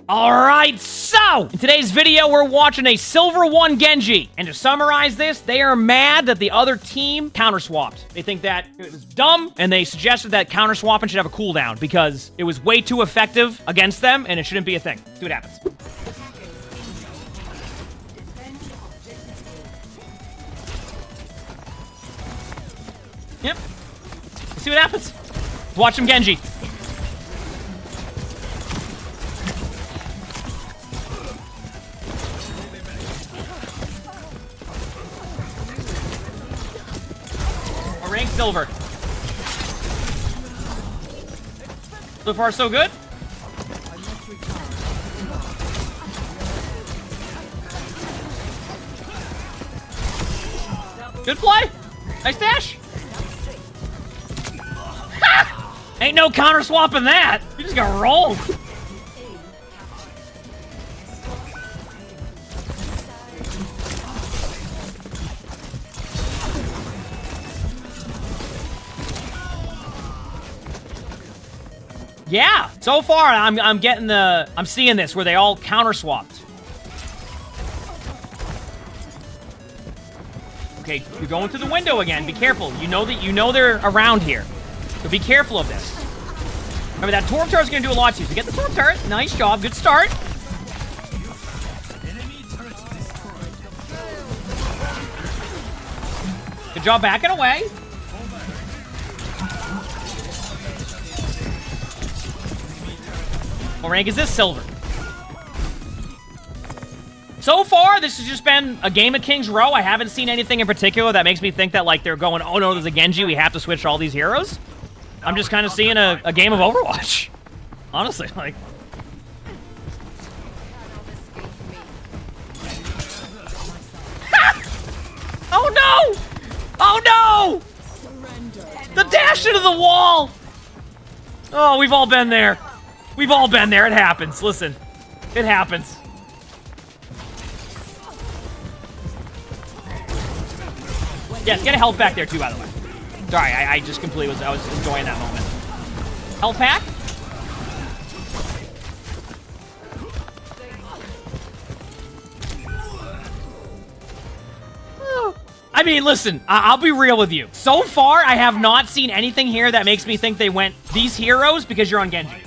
Alright, so, in today's video, we're watching a Silver Genji. And to summarize this, they are mad that the other team counter-swapped. They think that it was dumb, and they suggested that counter-swapping should have a cooldown because it was way too effective against them, and it shouldn't be a thing. See what happens. Yep. Let's see what happens. Let's watch some Genji. Rank silver. So far, so good. Good play. Nice dash. Ha! Ain't no counter swapping that. You just got rolled. Yeah, so far I'm seeing this where they all counter swapped. Okay, you're going through the window again. Be careful. You know they're around here. So be careful of this. Remember that Torp turret's gonna do a lot to you. So get the Torp turret. Nice job. Good start. Good job backing away. What rank is this? Silver. So far, this has just been a game of King's Row. I haven't seen anything in particular that makes me think that, like, they're going, oh no, there's a Genji, we have to switch to all these heroes. I'm just kind of seeing a game of Overwatch. Honestly, like... Oh no! Oh no! The dash into the wall! Oh, we've all been there. We've all been there. It happens. Listen. It happens. Yes, get a health pack there too, by the way. Sorry, I just completely I was enjoying that moment. Health pack? I mean, listen, I'll be real with you. So far, I have not seen anything here that makes me think they went these heroes because you're on Genji.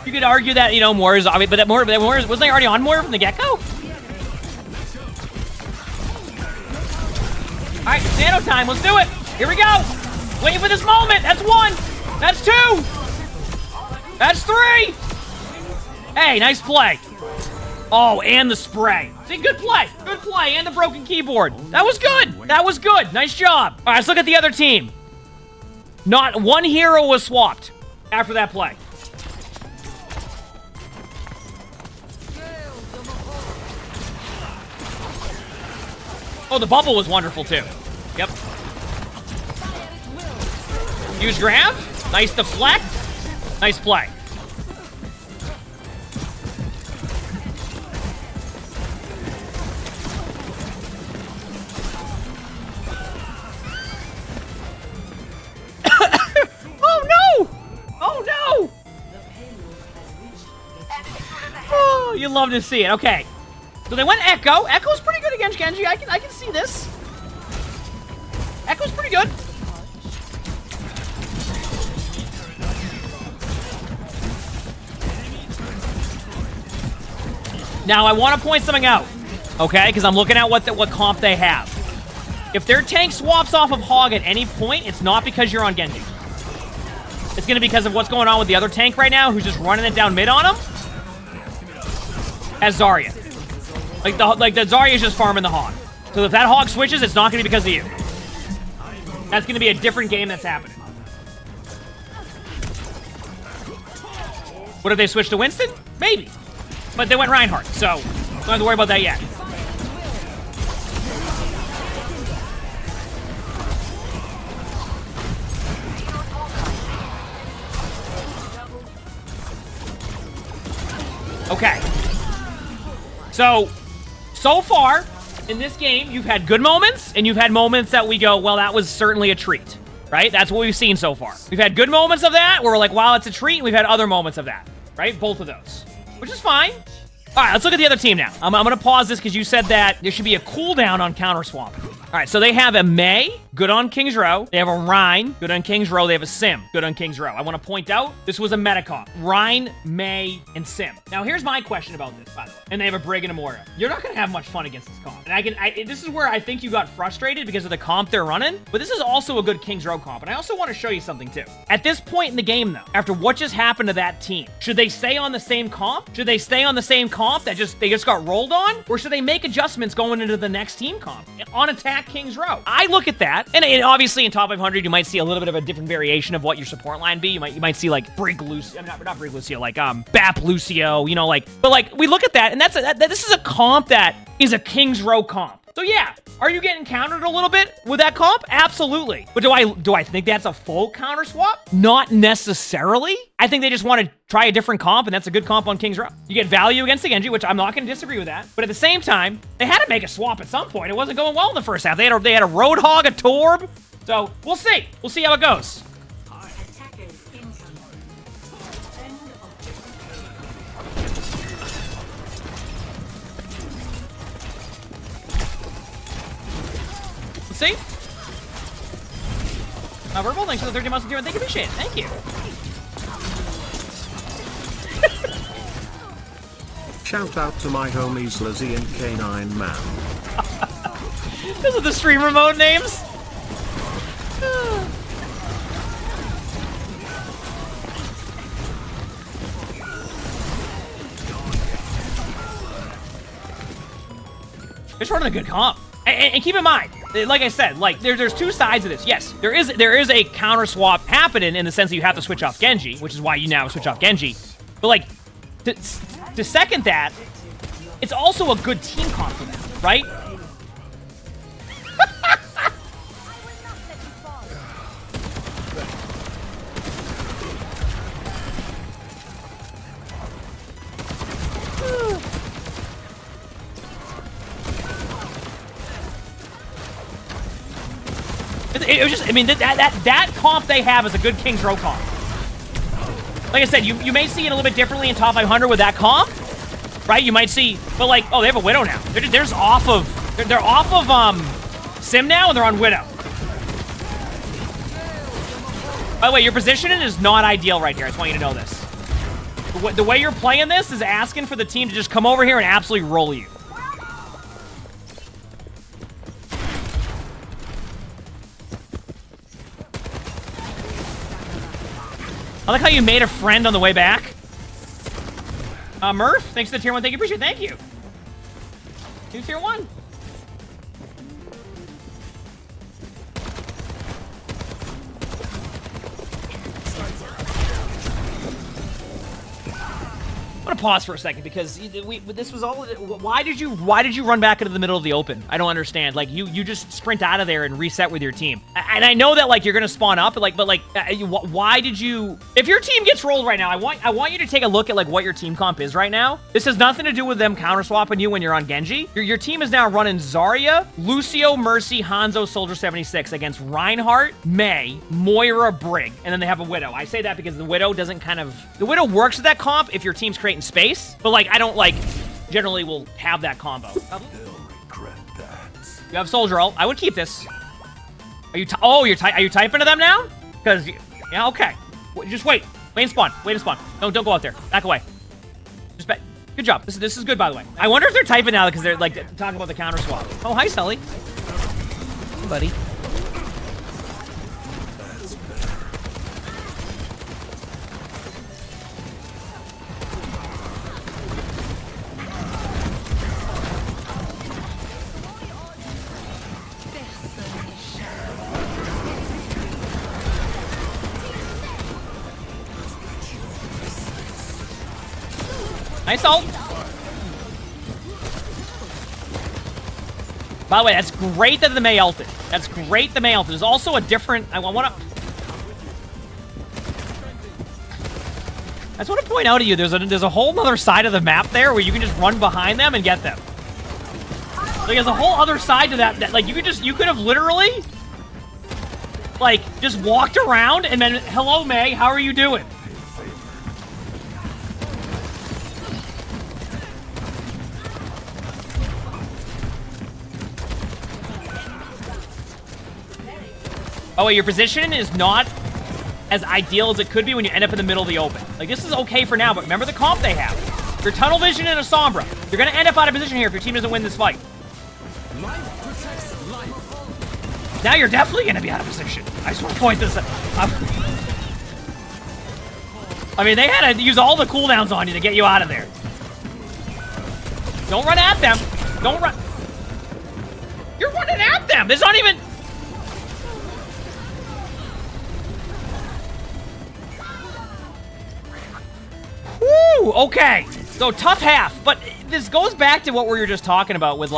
You could argue that, you know, Moore is obvious, but Moore wasn't they already on Moore from the get-go? Alright, Nano time, let's do it! Here we go! Waiting for this moment! That's one! That's two! That's three! Hey, nice play. Oh, and the spray. See, good play. Good play, and the broken keyboard. That was good. That was good. Nice job. All right, let's look at the other team. Not one hero was swapped after that play. Oh, the bubble was wonderful, too. Yep. Huge grab. Nice deflect. Nice play. Oh, no! Oh, no! Oh, you love to see it. Okay. So they went Echo. Echo's pretty good against Genji. I can see this. Echo's pretty good. Now I want to point something out, okay? Because I'm looking at what comp they have. If their tank swaps off of Hog at any point, it's not because you're on Genji. It's going to be because of what's going on with the other tank right now, who's just running it down mid on him. As Zarya. Like the Zarya's just farming the Hog. So if that Hog switches, it's not going to be because of you. That's going to be a different game that's happening. What if they switched to Winston? Maybe. But they went Reinhardt, so don't have to worry about that yet. Okay. So far, in this game, you've had good moments, and you've had moments that we go, well, that was certainly a treat, right? That's what we've seen so far. We've had good moments of that, where we're like, wow, it's a treat, and we've had other moments of that, right? Both of those. which is fine. All right, let's look at the other team now. I'm going to pause this because you said that there should be a cooldown on counter swap. All right, so they have a Mei, good on King's Row. They have a Rhine, good on King's Row. They have a Sim, good on King's Row. I want to point out, this was a meta comp. Rhine, Mei, and Sim. Now, here's my question about this, by the way. And they have a Brig and a Moira. You're not going to have much fun against this comp. And this is where I think you got frustrated because of the comp they're running. But this is also a good King's Row comp. And I also want to show you something, too. At this point in the game, though, after what just happened to that team, should they stay on the same comp? Should they stay on the same comp that they just got rolled on? Or should they make adjustments going into the next team comp? On attack King's Row. I look at that, and obviously in top 500, you might see a little bit of a different variation of what your support line be. You might see like Brig Lucio, not Brig Lucio, like Bap Lucio, you know, like, but like we look at that, and this is a comp that is a King's Row comp. So yeah, are you getting countered a little bit with that comp? Absolutely. But do I think that's a full counter swap? Not necessarily. I think they just want to try a different comp, and that's a good comp on King's Row. You get value against the Genji, which I'm not going to disagree with that. But at the same time, they had to make a swap at some point. It wasn't going well in the first half. They had a Roadhog, a Torb. So we'll see. We'll see how it goes. See? Verbal, thanks for the 30 months of doing. Thank you, appreciate it. Thank you. Shout out to my homies Lizzie and K9 Man. Those are the streamer mode names. Just running a good comp. And keep in mind, like I said, like there's two sides of this. Yes, there is a counter swap happening in the sense that you have to switch off Genji, which is why you now switch off Genji. But like to second that, it's also a good team comp for them, right? It was just, I mean, that comp they have is a good King's Row comp. Like I said, you may see it a little bit differently in top 500 with that comp, right? You might see, but like, oh, they have a Widow now. They're off of Sim now, and they're on Widow. By the way, your positioning is not ideal right here. I just want you to know this. The way you're playing this is asking for the team to just come over here and absolutely roll you. I like how you made a friend on the way back. Murph, thanks for the tier 1. Thank you, appreciate it. Thank you. 2 tier 1. I'm gonna pause for a second because this was all. Why did you run back into the middle of the open? I don't understand. Like you just sprint out of there and reset with your team. And I know that like you're gonna spawn up, but why did you? If your team gets rolled right now, I want you to take a look at like what your team comp is right now. This has nothing to do with them counter swapping you when you're on Genji. Your team is now running Zarya, Lucio, Mercy, Hanzo, Soldier 76 against Reinhardt, Mei, Moira, Brig, and then they have a Widow. I say that because the Widow doesn't the Widow works with that comp if your team's creating space, but like I don't like generally will have that combo. You have Soldier ult. I would keep this. Are you are you typing to them now? Because yeah, okay. Just wait and spawn. Wait and spawn. Don't go out there. Back away. Good job. This is good, by the way. I wonder if they're typing now because they're like talking about the counter swap. Oh, hi Sully. Hey, buddy. Nice ult. By the way, that's great that the Mei ulted. That's great the Mei ulted. There's also a different... I want to point out to you, there's a whole other side of the map there where you can just run behind them and get them. Like, there's a whole other side to that like, you could have literally... like, just walked around and then, hello, Mei, how are you doing? Oh, wait, your position is not as ideal as it could be when you end up in the middle of the open. Like, this is okay for now, but remember the comp they have. Your tunnel vision and a Sombra. You're gonna end up out of position here if your team doesn't win this fight. Now you're definitely gonna be out of position. I just want to point this out. I mean, they had to use all the cooldowns on you to get you out of there. Don't run at them. Don't run. You're running at them. There's not even... Woo! Okay. So, tough half. But this goes back to what we were just talking about with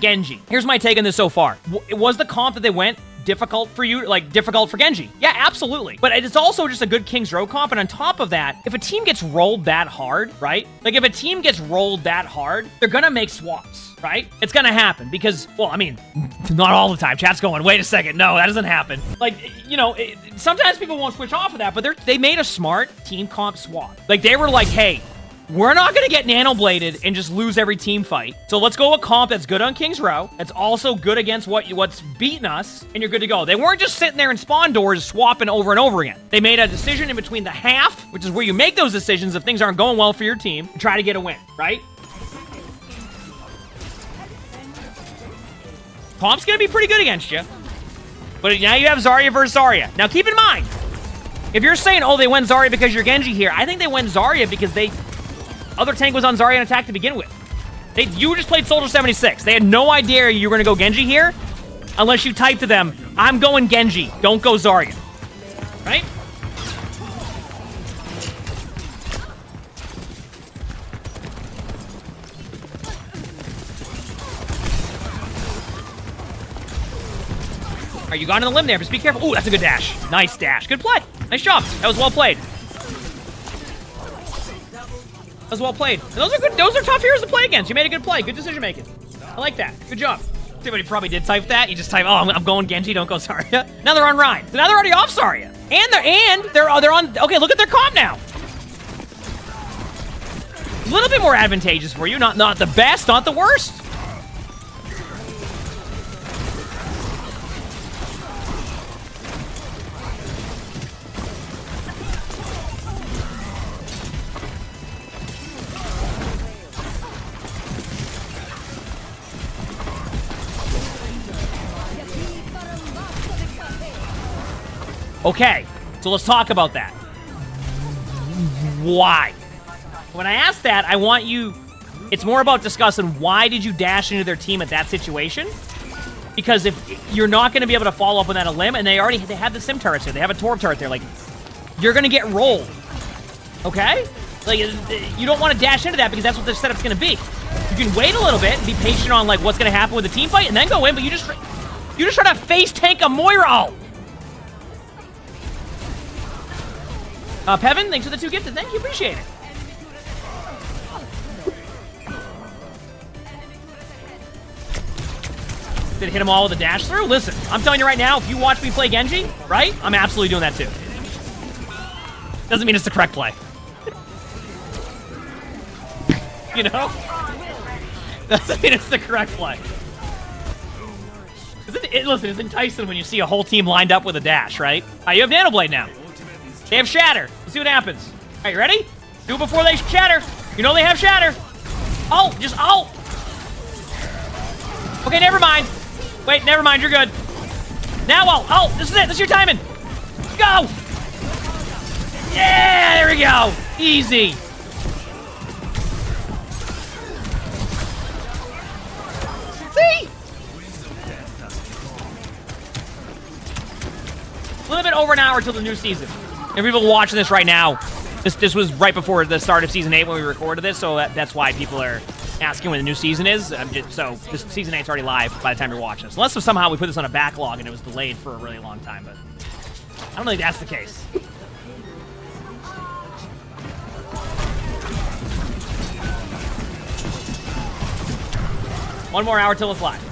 Genji. Here's my take on this so far. Was the comp that they went difficult for you, like difficult for Genji? Yeah, absolutely. But it's also just a good King's Row comp, and on top of that, if a team gets rolled that hard, right? Like if a team gets rolled that hard, they're gonna make swaps, right? It's gonna happen because, well, I mean, not all the time. Chat's going, wait a second, no, that doesn't happen. Like, you know, sometimes people won't switch off of that, but they made a smart team comp swap. Like they were like, hey, we're not gonna get nano-bladed and just lose every team fight. So let's go with comp that's good on King's Row, that's also good against what's beaten us, and you're good to go. They weren't just sitting there in spawn doors swapping over and over again. They made a decision in between the half, which is where you make those decisions if things aren't going well for your team, and try to get a win, right? Comp's gonna be pretty good against you. But now you have Zarya versus Zarya. Now keep in mind, if you're saying, oh, they went Zarya because you're Genji here, I think they went Zarya because other tank was on Zarya and attack to begin with. You just played Soldier 76. They had no idea you were going to go Genji here unless you typed to them, I'm going Genji, don't go Zarya. Right? All right, you got on the limb there. Just be careful. Ooh, that's a good dash. Nice dash. Good play. Nice job. That was well played. That was well played. And those are good. Those are tough heroes to play against. You made a good play. Good decision making. I like that. Good job. Somebody probably did type that. You just type, oh, I'm going Genji. Don't go Zarya. Now they're on Ryan. So now they're already off Zarya. And they're on. Okay, look at their comp now. A little bit more advantageous for you. Not the best. Not the worst. Okay, so let's talk about that. Why? When I ask that, I want you... It's more about discussing why did you dash into their team at that situation? Because if you're not going to be able to follow up on that a limb, and they have the sim turrets here, they have a Torb turret there, like, you're going to get rolled. Okay? Like, you don't want to dash into that because that's what the setup's going to be. You can wait a little bit and be patient on, like, what's going to happen with the team fight, and then go in, but you just try to face tank a Moira. Oh! Pevin, thanks for the 2 gifted. Thank you, appreciate it. Did it hit them all with a dash through? Listen, I'm telling you right now, if you watch me play Genji, right? I'm absolutely doing that too. Doesn't mean it's the correct play. You know? Doesn't mean it's the correct play. Listen, it's enticing when you see a whole team lined up with a dash, right? You have Nanoblade now. They have Shatter. Let's see what happens. All right, you ready? Do it before they shatter. You know they have Shatter. Oh, just oh. Okay, never mind. Wait, never mind. You're good. Now, oh, this is it. This is your timing. Go. Yeah, there we go. Easy. See? A little bit over an hour till the new season. And people watching this right now, this was right before the start of Season 8 when we recorded this, so that's why people are asking when the new season is. So this Season 8's already live by the time you're watching this. Unless somehow we put this on a backlog and it was delayed for a really long time, but I don't think that's the case. One more hour till it's live.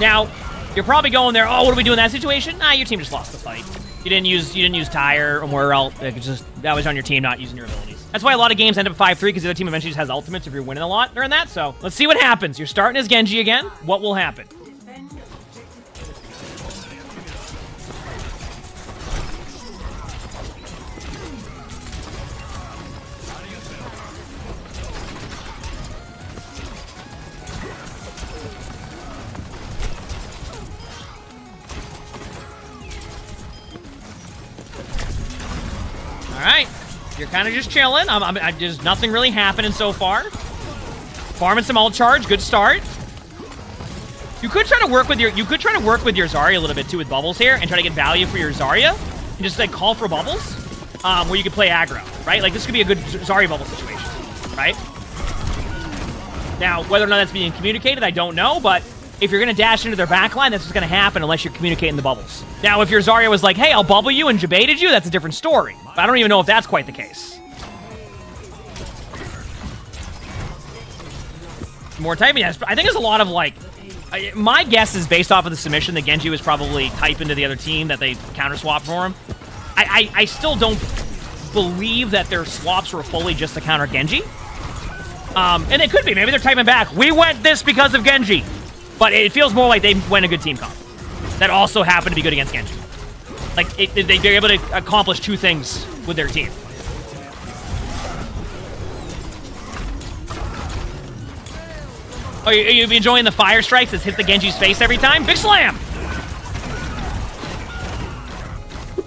Now, you're probably going there, oh, what do we do in that situation? Nah, your team just lost the fight. You didn't use Tire or Moira. That was on your team not using your abilities. That's why a lot of games end up 5-3, because the other team eventually just has ultimates if you're winning a lot during that. So let's see what happens. You're starting as Genji again. What will happen? All right. You're kind of just chilling. There's nothing really happening so far. Farming some ult charge. Good start. You could try to work with your Zarya a little bit too with bubbles here and try to get value for your Zarya and just like call for bubbles where you could play aggro, right? Like this could be a good Zarya bubble situation, right? Now, whether or not that's being communicated, I don't know, but if you're going to dash into their backline, that's what's going to happen unless you're communicating the bubbles. Now, if your Zarya was like, hey, I'll bubble you and baited you, that's a different story. But I don't even know if that's quite the case. More typing. Yeah, I think there's a lot of, like... my guess is based off of the submission that Genji was probably typing to the other team that they counter-swapped for him. I still don't believe that their swaps were fully just to counter Genji. And it could be. Maybe they're typing back. We went this because of Genji. But it feels more like they went a good team comp that also happened to be good against Genji. Like, they're able to accomplish two things with their team. Oh, you enjoying the fire strikes that hit the Genji's face every time? Big slam!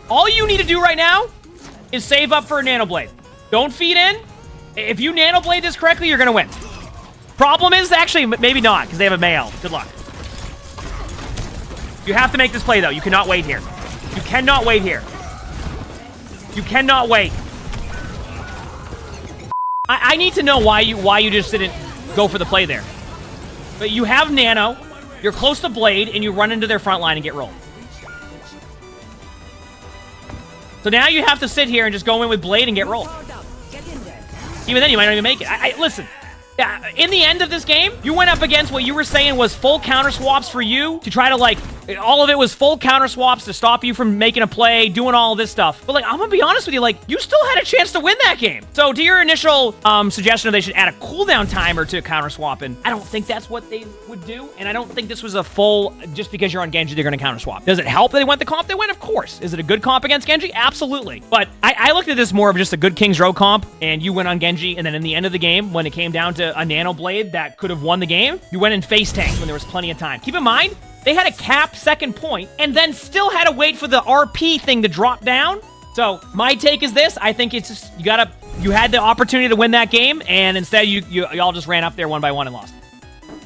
All you need to do right now is save up for a Nano Blade. Don't feed in. If you Nano Blade this correctly, you're going to win. Problem is, actually, maybe not, because they have a Mael. Good luck. You have to make this play, though. You cannot wait here. You cannot wait here. You cannot wait. I need to know why you just didn't go for the play there. But you have Nano, you're close to Blade, and you run into their front line and get rolled. So now you have to sit here and just go in with Blade and get rolled. Even then, you might not even make it. Listen. Yeah, in the end of this game, you went up against what you were saying was full counter swaps for you to try to, like, all of it was full counter swaps to stop you from making a play, doing all of this stuff. But, like, I'm gonna be honest with you, like, you still had a chance to win that game. So to your initial suggestion of they should add a cooldown timer to counter swapping, I don't think that's what they would do. And I don't think this was a full, just because you're on Genji, they're gonna counter swap. Does it help that they went the comp they went? Of course. Is it a good comp against Genji? Absolutely. But I looked at this more of just a good King's Row comp, and you went on Genji, and then in the end of the game, when it came down to a Nano Blade that could have won the game, you went in face tank when there was plenty of time. Keep in mind, they had a capped second point and then still had to wait for the RP thing to drop down. So my take is this. I think it's just, you had the opportunity to win that game, and instead you all just ran up there one by one and lost.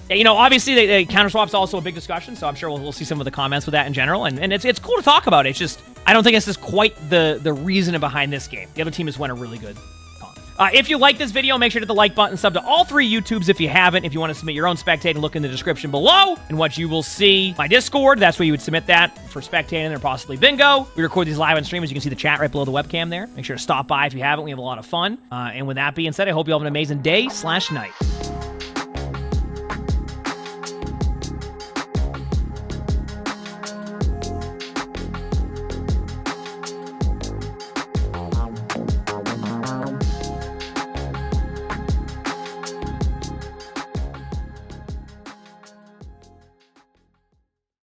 Yeah, you know, obviously the counter swap's also a big discussion, so I'm sure we'll see some of the comments with that in general, and it's cool to talk about it. It's just, I don't think this is quite the reason behind this game. The other team has won a really good comp. If you like this video, make sure to hit the like button, sub to all 3 YouTubes if you haven't. If you want to submit your own spectating, look in the description below, and what you will see my Discord. That's where you would submit that for spectating or possibly bingo. We record these live on stream, as you can see the chat right below the webcam there. Make sure to stop by if you haven't. We have a lot of fun. And with that being said, I hope you have an amazing day/night.